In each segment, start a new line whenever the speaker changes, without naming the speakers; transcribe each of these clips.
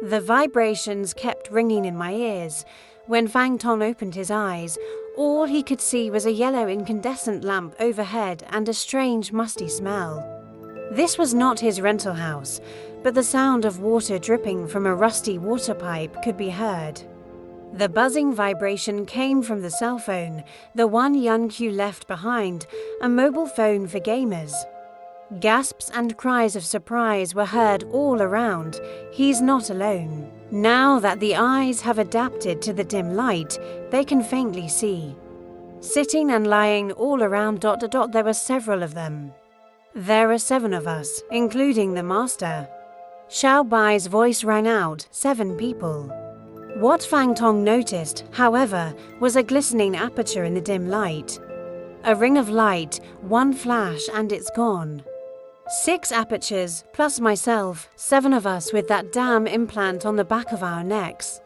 The vibrations kept ringing in my ears. When Fang Tong opened his eyes, all he could see was a yellow incandescent lamp overhead and a strange musty smell. This was not his rental house, but the sound of water dripping from a rusty water pipe could be heard. The buzzing vibration came from the cell phone, the one Yun Q left behind, a mobile phone for gamers. Gasps and cries of surprise were heard all around. He's not alone. Now that the eyes have adapted to the dim light, they can faintly see. Sitting and lying all around ... there were several of them. There are 7 of us, including the master. Xiao Bai's voice rang out, 7 people. What Fang Tong noticed, however, was a glistening aperture in the dim light. A ring of light, one flash and it's gone. 6 apertures, plus myself, 7 of us with that damn implant on the back of our necks.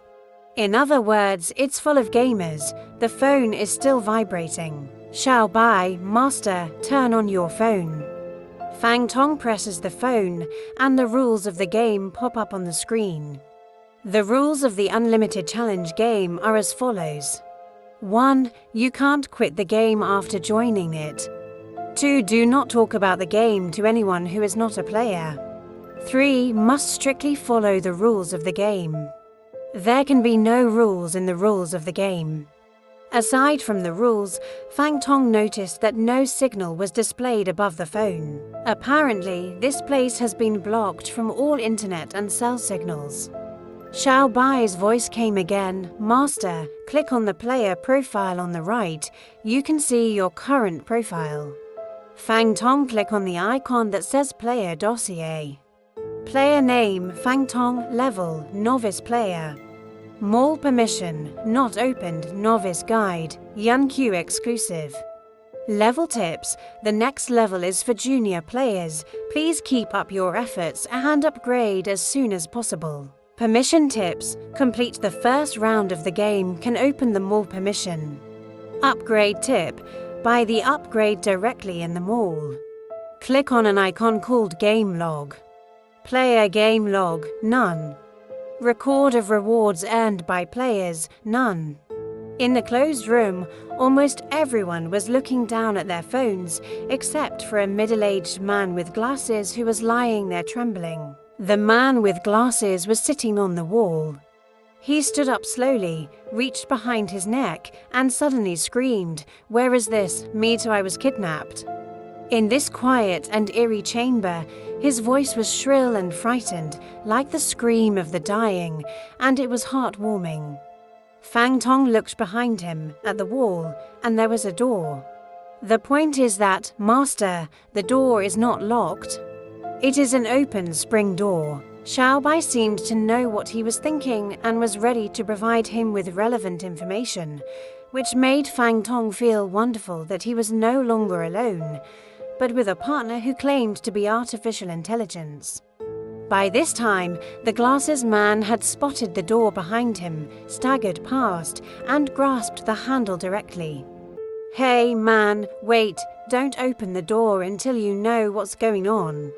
In other words, it's full of gamers. The phone is still vibrating. Xiao Bai, master, turn on your phone. Fang Tong presses the phone, and the rules of the game pop up on the screen. The rules of the Unlimited Challenge game are as follows. 1. You can't quit the game after joining it. 2. Do not talk about the game to anyone who is not a player. 3. Must strictly follow the rules of the game. There can be no rules in the rules of the game. Aside from the rules, Fang Tong noticed that no signal was displayed above the phone. Apparently, this place has been blocked from all internet and cell signals. Xiao Bai's voice came again. Master, click on the player profile on the right. You can see your current profile. Fang Tong click on the icon that says Player Dossier. Player name, Fang Tong, level, novice player. Mall permission, not opened, novice guide, Yun Q exclusive. Level tips, the next level is for junior players. Please keep up your efforts and upgrade as soon as possible. Permission tips, complete the first round of the game can open the mall permission. Upgrade tip, buy the upgrade directly in the mall. Click on an icon called Game Log. Player Game Log, none. Record of rewards earned by players, none. In the closed room, almost everyone was looking down at their phones, except for a middle-aged man with glasses who was lying there trembling. The man with glasses was sitting on the wall. He stood up slowly, reached behind his neck, and suddenly screamed, "Where is this? Me too, I was kidnapped." In this quiet and eerie chamber, his voice was shrill and frightened, like the scream of the dying, and it was heartwarming. Fang Tong looked behind him, at the wall, and there was a door. The point is that, Master, the door is not locked. It is an open spring door. Xiao Bai seemed to know what he was thinking and was ready to provide him with relevant information, which made Fang Tong feel wonderful that he was no longer alone, but with a partner who claimed to be artificial intelligence. By this time, the glasses man had spotted the door behind him, staggered past, and grasped the handle directly. "Hey, man, wait, don't open the door until you know what's going on."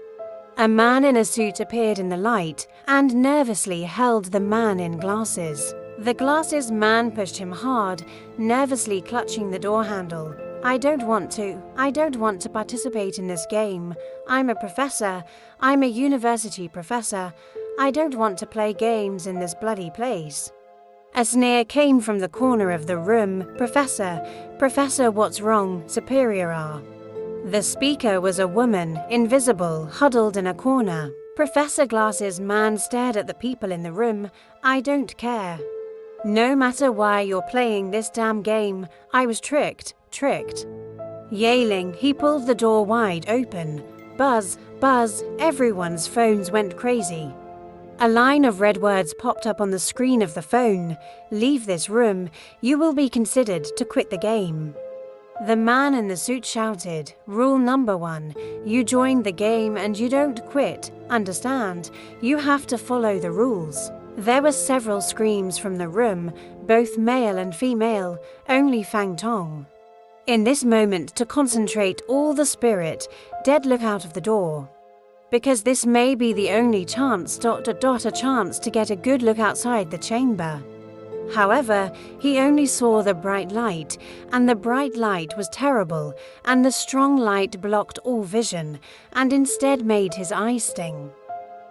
A man in a suit appeared in the light and nervously held the man in glasses. The glasses man pushed him hard, nervously clutching the door handle. I don't want to participate in this game. I'm a professor. I'm a university professor. I don't want to play games in this bloody place." A sneer came from the corner of the room. Professor, what's wrong? Superior are." The speaker was a woman, invisible, huddled in a corner. Professor Glasses man stared at the people in the room. "I don't care. No matter why you're playing this damn game, I was tricked. Yailing, he pulled the door wide open. Buzz, everyone's phones went crazy. A line of red words popped up on the screen of the phone. "Leave this room. You will be considered to quit the game." The man in the suit shouted, "Rule number 1, you join the game and you don't quit, understand? You have to follow the rules." There were several screams from the room, both male and female, only Fang Tong. In this moment to concentrate all the spirit, Dead look out of the door. because this may be the only chance a chance to get a good look outside the chamber. However, he only saw the bright light, and the bright light was terrible, and the strong light blocked all vision, and instead made his eyes sting.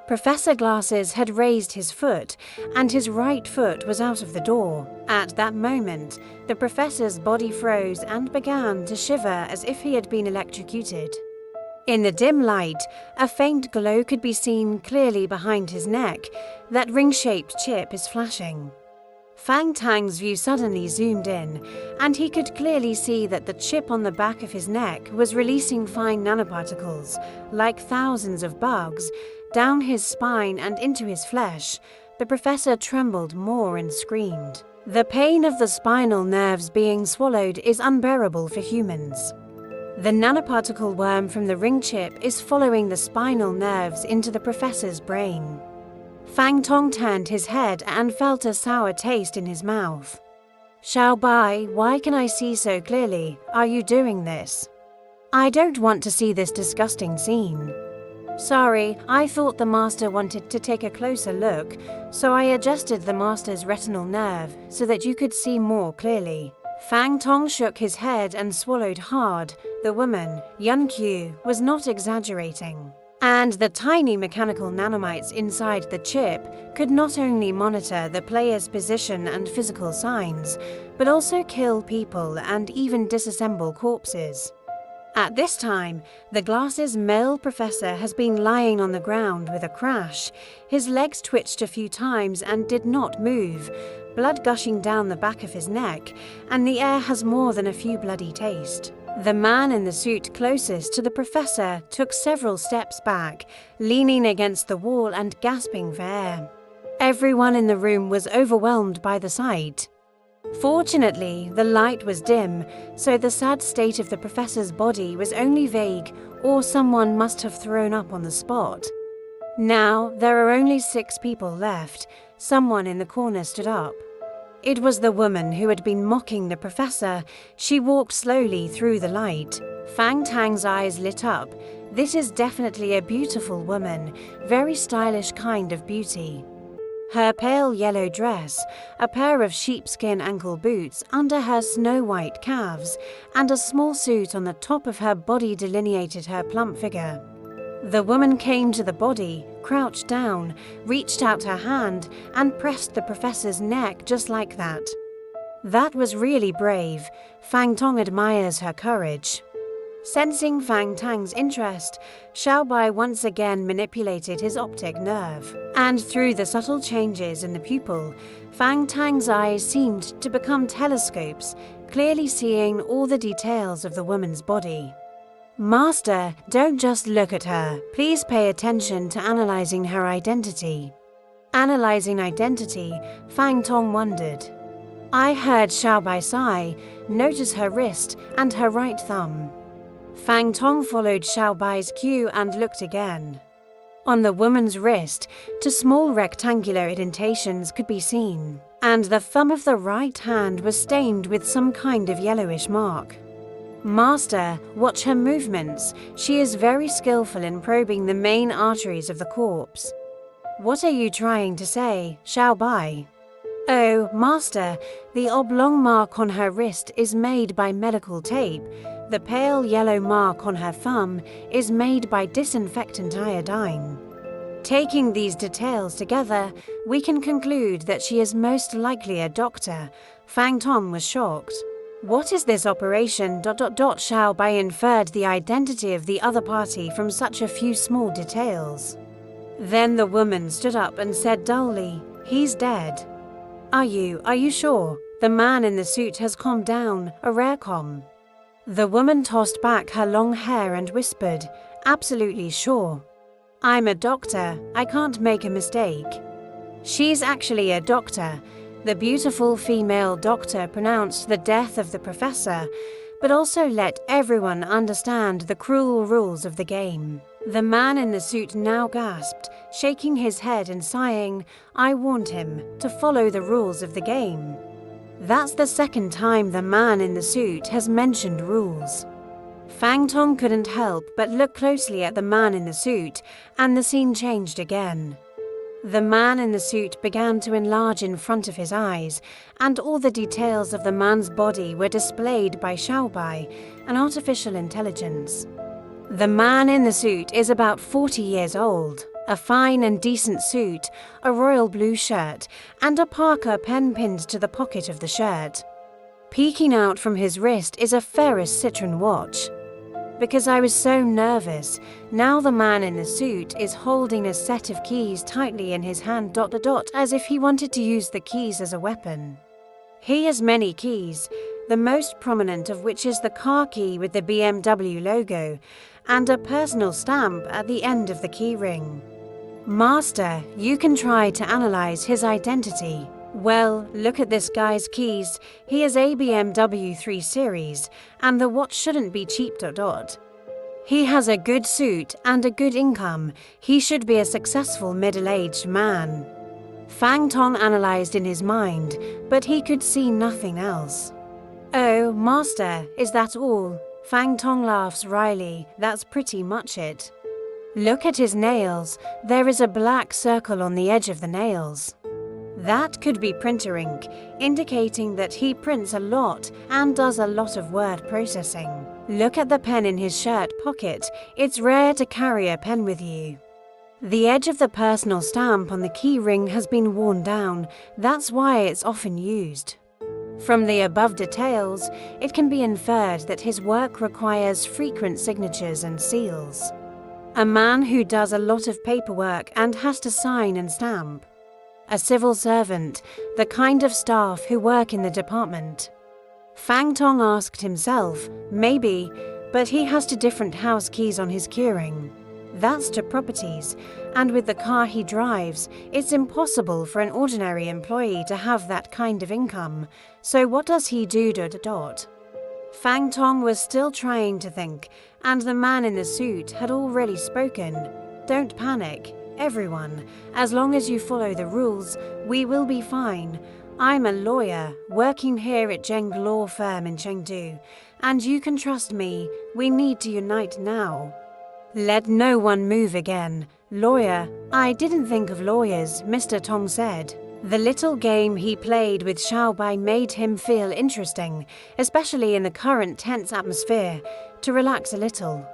Professor Glasses had raised his foot, and his right foot was out of the door. At that moment, the professor's body froze and began to shiver as if he had been electrocuted. In the dim light, a faint glow could be seen clearly behind his neck. That ring-shaped chip is flashing. Fang Tang's view suddenly zoomed in, and he could clearly see that the chip on the back of his neck was releasing fine nanoparticles, like thousands of bugs, down his spine and into his flesh. The professor trembled more and screamed. The pain of the spinal nerves being swallowed is unbearable for humans. The nanoparticle worm from the ring chip is following the spinal nerves into the professor's brain. Fang Tong turned his head and felt a sour taste in his mouth. "Xiao Bai, why can I see so clearly? Are you doing this?" "I don't want to see this disgusting scene." "Sorry, I thought the master wanted to take a closer look, so I adjusted the master's retinal nerve so that you could see more clearly." Fang Tong shook his head and swallowed hard. The woman, Yun Qiu, was not exaggerating. And the tiny mechanical nanomites inside the chip could not only monitor the player's position and physical signs, but also kill people and even disassemble corpses. At this time, the Glasses' male professor has been lying on the ground with a crash. His legs twitched a few times and did not move, blood gushing down the back of his neck, and the air has more than a few bloody taste. The man in the suit closest to the professor took several steps back, leaning against the wall and gasping for air. Everyone in the room was overwhelmed by the sight. Fortunately, the light was dim, so the sad state of the professor's body was only vague, or someone must have thrown up on the spot. Now, there are only 6 people left. Someone in the corner stood up. It was the woman who had been mocking the professor. She walked slowly through the light. Fang Tang's eyes lit up. This is definitely a beautiful woman, very stylish kind of beauty. Her pale yellow dress, a pair of sheepskin ankle boots under her snow-white calves, and a small suit on the top of her body delineated her plump figure. The woman came to the body, crouched down, reached out her hand, and pressed the professor's neck just like that. That was really brave. Fang Tong admires her courage. Sensing Fang Tang's interest, Xiao Bai once again manipulated his optic nerve, and through the subtle changes in the pupil, Fang Tang's eyes seemed to become telescopes, clearly seeing all the details of the woman's body. "Master, don't just look at her. Please pay attention to analyzing her identity." Analyzing identity, Fang Tong wondered. I heard Xiao Bai sigh, notice her wrist and her right thumb. Fang Tong followed Xiao Bai's cue and looked again. On the woman's wrist, 2 small rectangular indentations could be seen, and the thumb of the right hand was stained with some kind of yellowish mark. "Master, watch her movements. She is very skillful in probing the main arteries of the corpse." "What are you trying to say, Xiao Bai?" "Oh, Master, the oblong mark on her wrist is made by medical tape. The pale yellow mark on her thumb is made by disinfectant iodine. Taking these details together, we can conclude that she is most likely a doctor." Fang Tong was shocked. "What is this operation? Xiao Bai inferred the identity of the other party from such a few small details." Then the woman stood up and said dully, "He's dead." Are you sure? The man in the suit has calmed down, a rare calm." The woman tossed back her long hair and whispered, "Absolutely sure. I'm a doctor, I can't make a mistake." She's actually a doctor. The beautiful female doctor pronounced the death of the professor, but also let everyone understand the cruel rules of the game. The man in the suit now gasped, shaking his head and sighing, "I warned him to follow the rules of the game." That's the second time the man in the suit has mentioned rules. Fang Tong couldn't help but look closely at the man in the suit, and the scene changed again. The man in the suit began to enlarge in front of his eyes, and all the details of the man's body were displayed by Xiaobai, an artificial intelligence. The man in the suit is about 40 years old, a fine and decent suit, a royal blue shirt, and a Parker pen pinned to the pocket of the shirt. Peeking out from his wrist is a Ferris Citron watch. Because I was so nervous, now the man in the suit is holding a set of keys tightly in his hand ... as if he wanted to use the keys as a weapon. He has many keys, the most prominent of which is the car key with the BMW logo, and a personal stamp at the end of the key ring. Master, you can try to analyze his identity. Well, look at this guy's keys. He has a BMW 3 Series, and the watch shouldn't be cheap ... He has a good suit and a good income. He should be a successful middle-aged man. Fang Tong analyzed in his mind, but he could see nothing else. Oh, Master, is that all? Fang Tong laughs wryly. That's pretty much it. Look at his nails. There is a black circle on the edge of the nails. That could be printer ink, indicating that he prints a lot and does a lot of word processing. Look at the pen in his shirt pocket. It's rare to carry a pen with you. The edge of the personal stamp on the key ring has been worn down. That's why it's often used. From the above details, it can be inferred that his work requires frequent signatures and seals. A man who does a lot of paperwork and has to sign and stamp. A civil servant, the kind of staff who work in the department. Fang Tong asked himself, maybe, but he has 2 different house keys on his keyring. That's to properties, and with the car he drives, it's impossible for an ordinary employee to have that kind of income. So what does he do ... Fang Tong was still trying to think, and the man in the suit had already spoken. Don't panic. Everyone, as long as you follow the rules, we will be fine. I'm a lawyer, working here at Zheng Law Firm in Chengdu, and you can trust me, we need to unite now. Let no one move again. Lawyer, I didn't think of lawyers, Mr. Tong said. The little game he played with Xiaobai made him feel interesting, especially in the current tense atmosphere, to relax a little.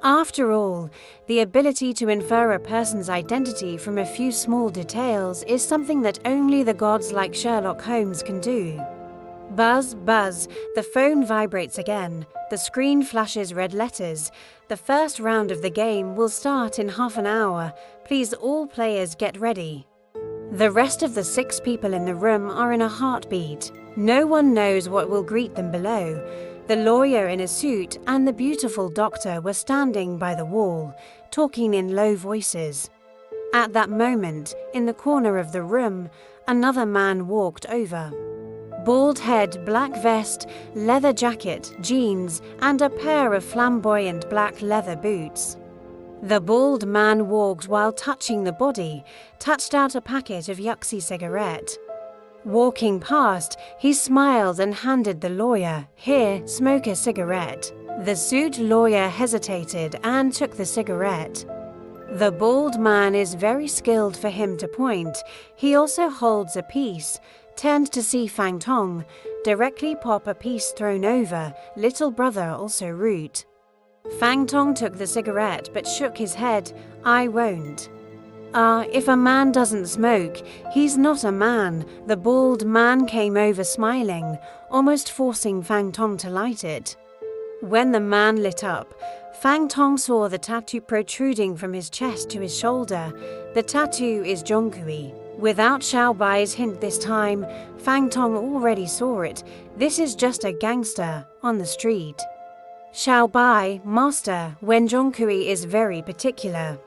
After all, the ability to infer a person's identity from a few small details is something that only the gods like Sherlock Holmes can do. Buzz, buzz, the phone vibrates again. The screen flashes red letters. The first round of the game will start in half an hour. Please all players get ready. The rest of the 6 people in the room are in a heartbeat. No one knows what will greet them below. The lawyer in a suit and the beautiful doctor were standing by the wall, talking in low voices. At that moment, in the corner of the room, another man walked over. Bald head, black vest, leather jacket, jeans, and a pair of flamboyant black leather boots. The bald man walked while touching the body, touched out a packet of Yuxi cigarette. Walking past, he smiled and handed the lawyer, "Here, smoke a cigarette." The suit lawyer hesitated and took the cigarette. The bald man is very skilled for him to point. He also holds a piece, turned to see Fang Tong, directly pop a piece thrown over, little brother also root. Fang Tong took the cigarette but shook his head, "I won't." If a man doesn't smoke, he's not a man. The bald man came over smiling, almost forcing Fang Tong to light it. When the man lit up, Fang Tong saw the tattoo protruding from his chest to his shoulder. The tattoo is Zhongkui. Without Xiaobai's hint this time, Fang Tong already saw it. This is just a gangster on the street. Xiaobai, master, when Zhongkui is very particular.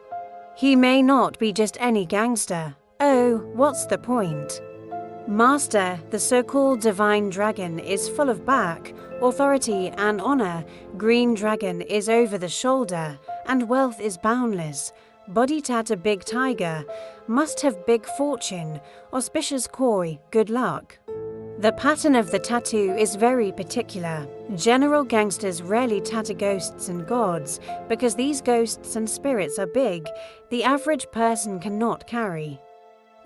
He may not be just any gangster. Oh, what's the point? Master, the so-called divine dragon is full of back, authority and honor. Green dragon is over the shoulder, and wealth is boundless. Body tat a big tiger, must have big fortune. Auspicious koi, good luck. The pattern of the tattoo is very particular. General gangsters rarely tattoo ghosts and gods because these ghosts and spirits are big, the average person cannot carry.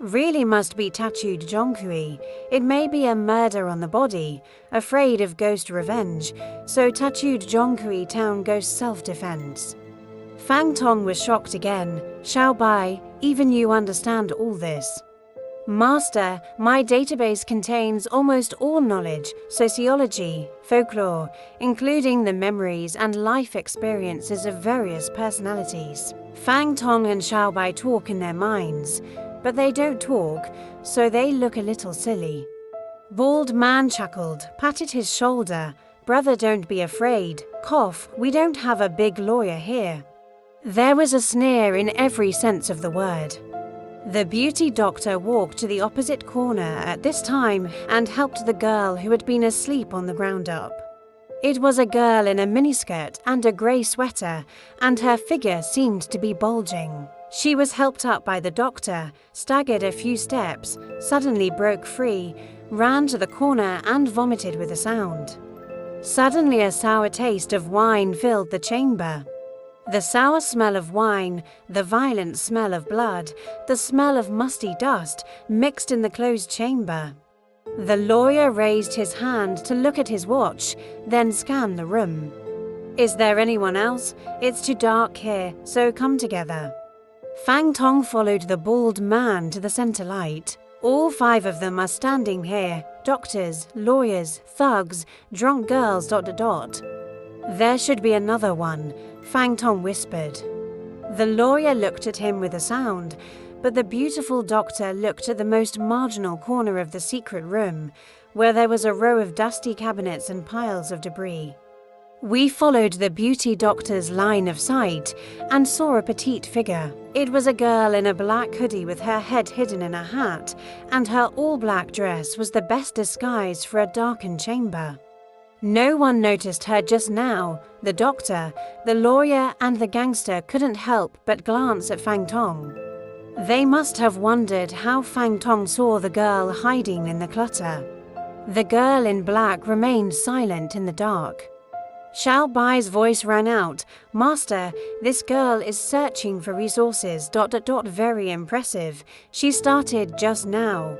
Really must be tattooed Jonkui. It may be a murder on the body, afraid of ghost revenge, so tattooed Jonkui town ghost self-defense. Fang Tong was shocked again. Xiao Bai, even you understand all this. Master, my database contains almost all knowledge, sociology, folklore, including the memories and life experiences of various personalities. Fang Tong and Xiao Bai talk in their minds, but they don't talk, so they look a little silly. Bald man chuckled, patted his shoulder. Brother, don't be afraid. Cough, we don't have a big lawyer here. There was a sneer in every sense of the word. The beauty doctor walked to the opposite corner at this time and helped the girl who had been asleep on the ground up. It was a girl in a miniskirt and a grey sweater, and her figure seemed to be bulging. She was helped up by the doctor, staggered a few steps, suddenly broke free, ran to the corner and vomited with a sound. Suddenly a sour taste of wine filled the chamber. The sour smell of wine, the violent smell of blood, the smell of musty dust mixed in the closed chamber. The lawyer raised his hand to look at his watch, then scanned the room. Is there anyone else? It's too dark here, so come together. Fang Tong followed the bald man to the center light. All 5 of them are standing here, doctors, lawyers, thugs, drunk girls, ... There should be another one, Fang Tong whispered. The lawyer looked at him with a sound, but the beautiful doctor looked at the most marginal corner of the secret room, where there was a row of dusty cabinets and piles of debris. We followed the beauty doctor's line of sight and saw a petite figure. It was a girl in a black hoodie with her head hidden in a hat, and her all-black dress was the best disguise for a darkened chamber. No one noticed her just now. The doctor, the lawyer, and the gangster couldn't help but glance at Fang Tong. They must have wondered how Fang Tong saw the girl hiding in the clutter. The girl in black remained silent in the dark. Xiao Bai's voice rang out, Master, this girl is searching for resources. Very impressive. She started just now.